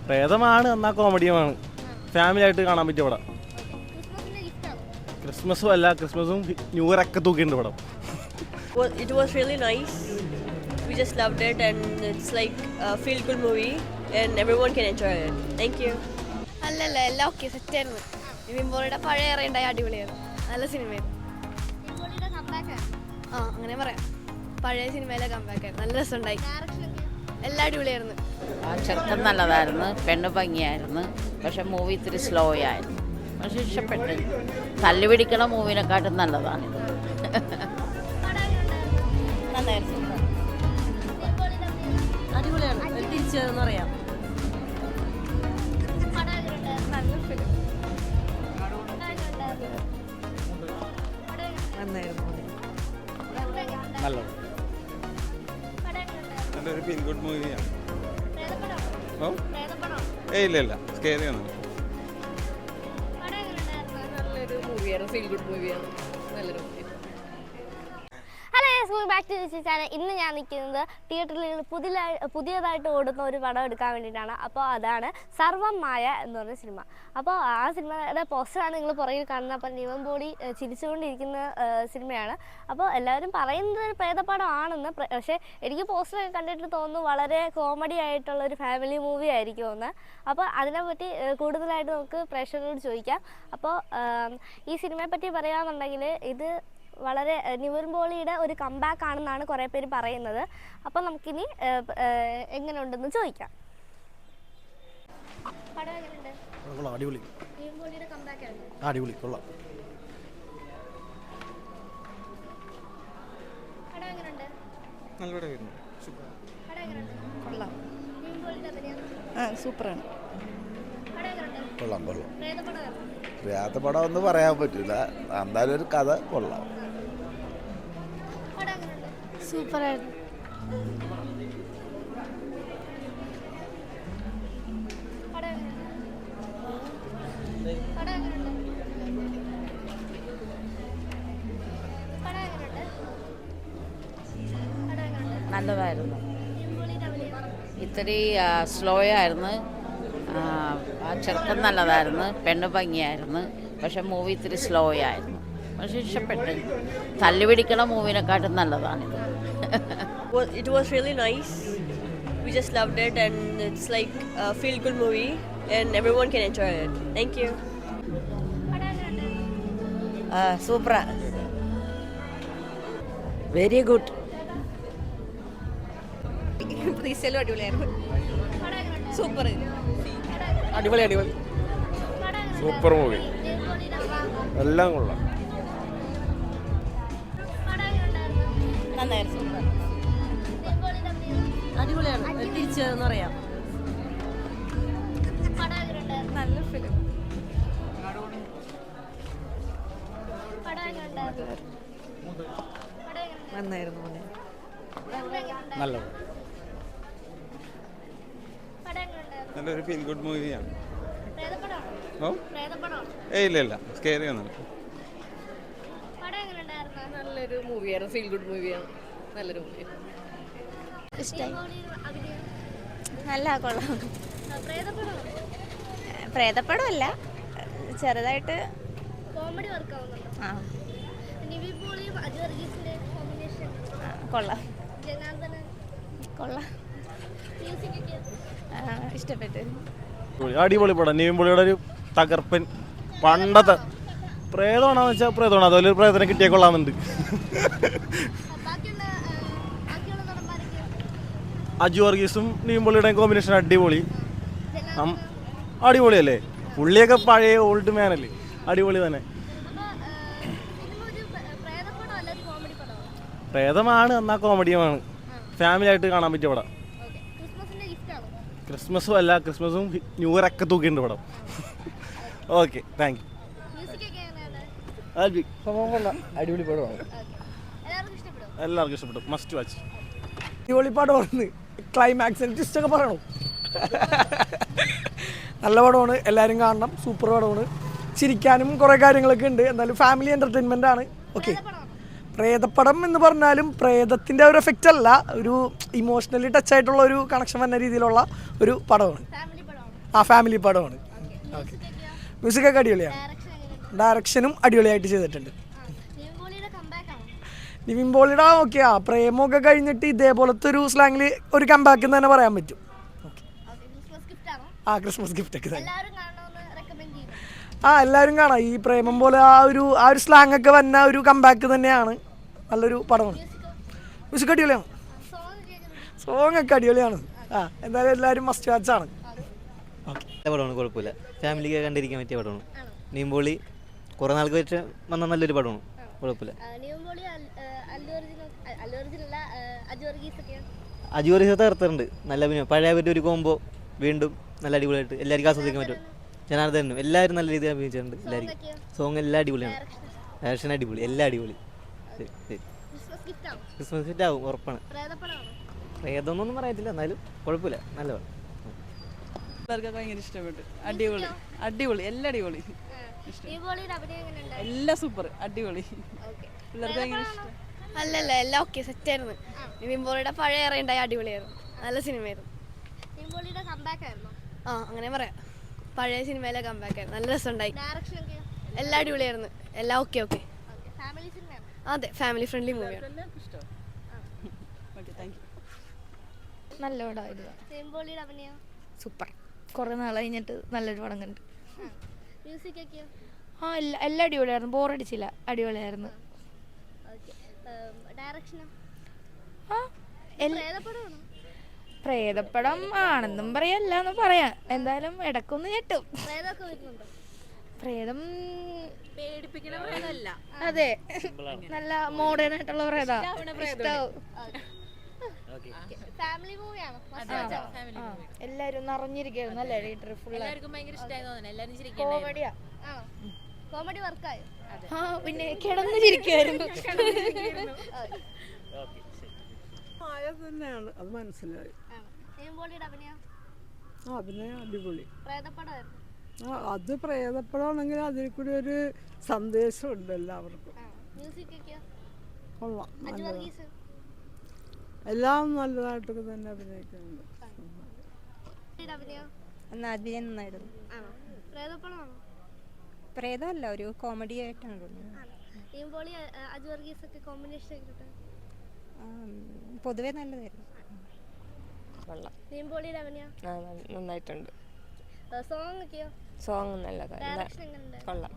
പ്രേതമാണ് എന്നാ കോമഡിയുമാണ്. ഫാമിലി ആയിട്ട് കാണാൻ പറ്റിയ പടം. ക്രിസ്മസും അല്ല, ക്രിസ്മസും ന്യൂ ഇയർ ഒക്കെ തൂക്കിയിട്ടുണ്ട് പടം. It was really nice. We just loved it and it's like a feel good movie and everyone can enjoy it. Thank you. അല്ലല്ല എല്ലാം ഓക്കെ സെറ്റായിരുന്നു. നിവിൻ പോളിയുടെ പഴയ ഇറയുണ്ടായി അടിപൊളിയായിരുന്നു. നല്ല സിനിമയായിരുന്നു. ആ അങ്ങനെ പറയാം. പഴയ സിനിമയിലെ കമ്പാക്കായിരുന്നു. നല്ല രസമുണ്ടായി. എല്ലാം അടിപൊളിയായിരുന്നു. ആ ചെറുക്കൻ നല്ലതായിരുന്നു, പെണ്ണ് ഭംഗിയായിരുന്നു. പക്ഷെ മൂവി ഇത്തിരി സ്ലോ ആയിരുന്നു. പക്ഷെ ഇഷ്ടപ്പെട്ടു. തല്ലുപിടിക്കണ മൂവിനെക്കാട്ടും നല്ലതാണ്. നന്നായിരുന്നു. അടിപൊളിയാണ്. തിരിച്ചതെന്ന് പറയാം. നല്ല ഫിലിം. നല്ലൊരു ഫീൽ ഗുഡ് മൂവിയാണ്. ഇല്ല സ്കെയറിയാണ്. നല്ലൊരു മൂവിയാണ്, ഫീൽ ഗുഡ് മൂവിയാണ്. നല്ലൊരു movie. Hello, back to this channel. ഇന്ന് ഞാൻ നിൽക്കുന്നത് തിയേറ്ററിൽ പുതിയതായിട്ട് ഓടുന്ന ഒരു പടം എടുക്കാൻ വേണ്ടിയിട്ടാണ്. അപ്പോൾ അതാണ് സർവം മായ എന്ന് പറഞ്ഞ സിനിമ. അപ്പോൾ ആ സിനിമയുടെ പോസ്റ്ററാണ് നിങ്ങൾ പുറകിൽ കാണുന്നത്. അപ്പോൾ നിവിൻ പോളി ചിരിച്ചുകൊണ്ടിരിക്കുന്ന സിനിമയാണ്. അപ്പോൾ എല്ലാവരും പറയുന്നത് ഒരു പ്രേതപടമാണെന്ന്. പക്ഷേ എനിക്ക് പോസ്റ്ററൊക്കെ കണ്ടിട്ട് തോന്നുന്നു വളരെ കോമഡി ആയിട്ടുള്ള ഒരു ഫാമിലി മൂവി ആയിരിക്കും എന്ന്. അപ്പോൾ അതിനെപ്പറ്റി കൂടുതലായിട്ട് നമുക്ക് പ്രേക്ഷകരോട് ചോദിക്കാം. അപ്പോൾ ഈ സിനിമയെ പറ്റി പറയുകയാണെന്നുണ്ടെങ്കിൽ ഇത് വളരെ നിവിൻ പോളിയുടെ ഒരു കംബാക്ക് ആണെന്നാണ് കുറേ പേര് പറയുന്നത്. അപ്പം നമുക്കിനി എങ്ങനെയുണ്ടെന്ന് ചോദിക്കാം. അടിപൊളി, അടിപൊളി, കൊള്ളാം. സൂപ്പറാണ്. കൊള്ളാം കൊള്ളാം. പ്രേതപടം ഒന്നും പറയാൻ പറ്റില്ല, എന്തായാലും ഒരു കഥ കൊള്ളാം. സൂപ്പറായിരുന്നു. നല്ലതായിരുന്നു. ഇത്തിരി സ്ലോ ആയിരുന്നു. ആ ചെറുക്കൻ നല്ലതായിരുന്നു, പെണ്ണ് ഭംഗിയായിരുന്നു. പക്ഷെ മൂവി ഇത്തിരി സ്ലോ ആയിരുന്നു. പക്ഷെ ഇഷ്ടപ്പെട്ടു. തല്ലുപിടിക്കണ മൂവിനെക്കാട്ടും നല്ലതാണിത്. It was really nice. We just loved it and it's like a feel good movie and everyone can enjoy it. Thank you. സൂപ്പറാ, വെരി ഗുഡ്. പ്രീസെലും അടിപൊളിയായിരുന്നു. സൂപ്പർ. അടിപൊളി, അടിപൊളി, സൂപ്പർ മൂവി. എല്ലാം കൊള്ളാം. നന്നായിരുന്നു. അടിപൊളിയാണ്. തിരിച്ചതെന്ന് പറയാം. നല്ല ഫിലിം. നന്നായിരുന്നു. നല്ലൊരു ഫീൽ ഗുഡ് മൂവിയാണ്. ഇല്ല സ്കെയറിയാണ്. നല്ലൊരു മൂവിയാണ്, ഫീൽ ഗുഡ് മൂവിയാണ്. നല്ലൊരു മൂവി. ഇഷ്ടമായി. നല്ല കൊള്ളാം. പ്രേതപ്പടമല്ല, ചെറുതായിട്ട് കോമഡി വർക്ക് ആവുന്നുണ്ട്. ആ നിവിൻ പോളിയും അജു വർഗീസിന്റെ കോമ്പിനേഷൻ കൊള്ളാം. ജനാർദ്ദന കൊള്ളാം. മ്യൂസിക് ഇഷ്ടപ്പെട്ടു. അടിപൊളി പടം. നിവിൻ പോളിയുടെ ഒരു തകർപ്പൻ. പണ്ടത്തെ പ്രേതമാണെന്ന് വെച്ചാൽ പ്രേതമാണ്. അതുപോലെ ഒരു പ്രേതനെ കിട്ടിയാൽ കൊള്ളാമെന്നുണ്ട്. അജു വർഗീസും നിവിൻ പോളിയുടെയും കോമ്പിനേഷൻ അടിപൊളി. അടിപൊളിയല്ലേ? പുള്ളിയൊക്കെ പഴയ ഓൾഡ് മാനല്ലേ, അടിപൊളി തന്നെ. പ്രേതമാണ് എന്നാ കോമഡിയുമാണ്. ഫാമിലി ആയിട്ട് കാണാൻ പറ്റിയ പടം. ക്രിസ്മസും അല്ല, ക്രിസ്മസും ന്യൂ ഇയർ ഒക്കെ തൂക്കിയിട്ടുണ്ട് പടം. Okay, thank you. അടിപൊളി പടമാണ്. എല്ലാവർക്കും ഇഷ്ടപ്പെട്ടു. Must watch. അടിപൊളി പടമാണ്. ക്ലൈമാക്സിന് ട്വിസ്റ്റൊക്കെ പറയണം. നല്ല പടമാണ്, എല്ലാവരും കാണണം. സൂപ്പർ പടമാണ്. ചിരിക്കാനും കുറേ കാര്യങ്ങളൊക്കെ ഉണ്ട്. എന്തായാലും ഫാമിലി എൻ്റർടൈൻമെൻ്റ് ആണ്. ഓക്കെ. പ്രേതപ്പടം എന്ന് പറഞ്ഞാലും പ്രേതത്തിൻ്റെ ഒരു എഫക്റ്റ് അല്ല, ഒരു ഇമോഷണലി ടച്ച് ആയിട്ടുള്ള ഒരു കണക്ഷൻ വന്ന രീതിയിലുള്ള ഒരു പടമാണ്. ആ ഫാമിലി പടമാണ്. ഓക്കെ. മ്യൂസിക്കൊക്കെ അടിപൊളിയാണ്. ഡയറക്ഷനും അടിപൊളിയായിട്ട് ചെയ്തിട്ടുണ്ട്. നിവിൻ പോളിയുടെ ഓക്കെ ആ പ്രേമമൊക്കെ കഴിഞ്ഞിട്ട് ഇതേപോലത്തെ ഒരു സ്ലാങ്ങിൽ ഒരു കമ്പാക്ക് എന്ന് തന്നെ പറയാൻ പറ്റും. ആ ക്രിസ്മസ് ഗിഫ്റ്റ് ഒക്കെ തന്നെ എല്ലാവരും കാണാം. ഈ പ്രേമം പോലെ ആ ഒരു സ്ലാങ് ഒക്കെ വന്ന ഒരു കമ്പാക്ക് തന്നെയാണ്. നല്ലൊരു പടമാണ്. മ്യൂസിക് അടിപൊളിയാണ്. സോങ് ഒക്കെ അടിപൊളിയാണ്. എന്തായാലും എല്ലാവരും മസ്റ്റ് വാച്ചാണ്. നല്ല പടമാണ്, കുഴപ്പമില്ല. ഫാമിലിക്ക് കണ്ടിരിക്കാൻ പറ്റിയ പടമാണ്. നീമ്പോളി കുറേ നാൾക്ക് വെച്ച് വന്ന നല്ലൊരു പടമാണ്, കുഴപ്പമില്ല. അജു വർഗീസ് തകർത്തിട്ടുണ്ട്. നല്ല അഭിനയം. പഴയ പറ്റി ഒരു കോമ്പോ വീണ്ടും നല്ല അടിപൊളിയായിട്ട് എല്ലാവർക്കും ആസ്വദിക്കാൻ പറ്റും. ജനാർദ്ദനും എല്ലാവരും നല്ല രീതിയിൽ അഭിനയിച്ചിട്ടുണ്ട്. എല്ലാവർക്കും സോങ് എല്ലാം അടിപൊളിയാണ്. ഡയറക്ഷൻ അടിപൊളി, എല്ലാം അടിപൊളി. ക്രിസ്മസ് ഗിഫ്റ്റ് ആവും, ഉറപ്പാണ്. പ്രേതമൊന്നും പറയത്തില്ല, എന്നാലും കുഴപ്പമില്ല, നല്ല പടം. പിള്ളേർക്കൊക്കെ ഭയങ്കര ഇഷ്ടപ്പെട്ടു. അടിപൊളി അടിപൊളി, എല്ലാം അടിപൊളി, എല്ലാം സൂപ്പർ, അടിപൊളി. പിള്ളേർക്ക് ഭയങ്കര ഇഷ്ടം. അല്ലല്ല, എല്ലാം ഓക്കെ, സെറ്റായിരുന്നു. നിവിൻ പോളിയുടെ പഴയ ഏറെ ഉണ്ടായി അടിപൊളിയായിരുന്നു. നല്ല സിനിമയായിരുന്നു. ആ അങ്ങനെ പറയാം. പഴയ സിനിമയിലെ കമ്പാക്ക് ആയിരുന്നു. നല്ല രസമുണ്ടായി. എല്ലാം അടിപൊളിയായിരുന്നു. എല്ലാം ഓക്കെ ഓക്കെ. അതെ, ഫാമിലി ഫ്രണ്ട്ലി മൂവിയാണ്. നല്ല പടമായിരുന്നു. സൂപ്പർ. കുറേ നാൾ കഴിഞ്ഞിട്ട് നല്ലൊരു പടം കണ്ടു. ആ എല്ലാം അടിപൊളിയായിരുന്നു. ബോറടിച്ചില്ല, അടിപൊളിയായിരുന്നു. പ്രേതപ്പടം ആണെന്നും പറയല്ല എന്ന് പറയാം. എന്തായാലും ഇടക്കൊന്ന് ഞെട്ടും. പ്രേതം അതെ, നല്ല മോഡേൺ ആയിട്ടുള്ള പ്രേതം. എല്ലാരും നിറഞ്ഞിരിക്കുന്നു. നല്ല തിയേറ്റർ ഫുൾ. കോമഡിയാ. കോമഡി വർക്കായോ? ആ പിന്നെ കിടന്നു ചിരിക്കുമായിരുന്നു. തന്നെയാണ്, അത് മനസ്സിലായി. അഭിനയം അടിപൊളി. അത് പ്രേതപ്പടമാണെങ്കിൽ അതിൽ കൂടി ഒരു സന്ദേശം ഉണ്ട് എല്ലാവർക്കും. കൊള്ളാം, എല്ലാം നല്ലതായിട്ടൊക്കെ തന്നെ അഭിനയിക്കുന്നുണ്ട്. അഭിനയം നന്നായിരുന്നു. പ്രേതമല്ല, ഒരു കോമഡി ആയിട്ടാണ് പൊതുവെ നല്ലതായിരുന്നു. നന്നായിട്ടുണ്ട്. സോങ് നല്ല കൊള്ളാം.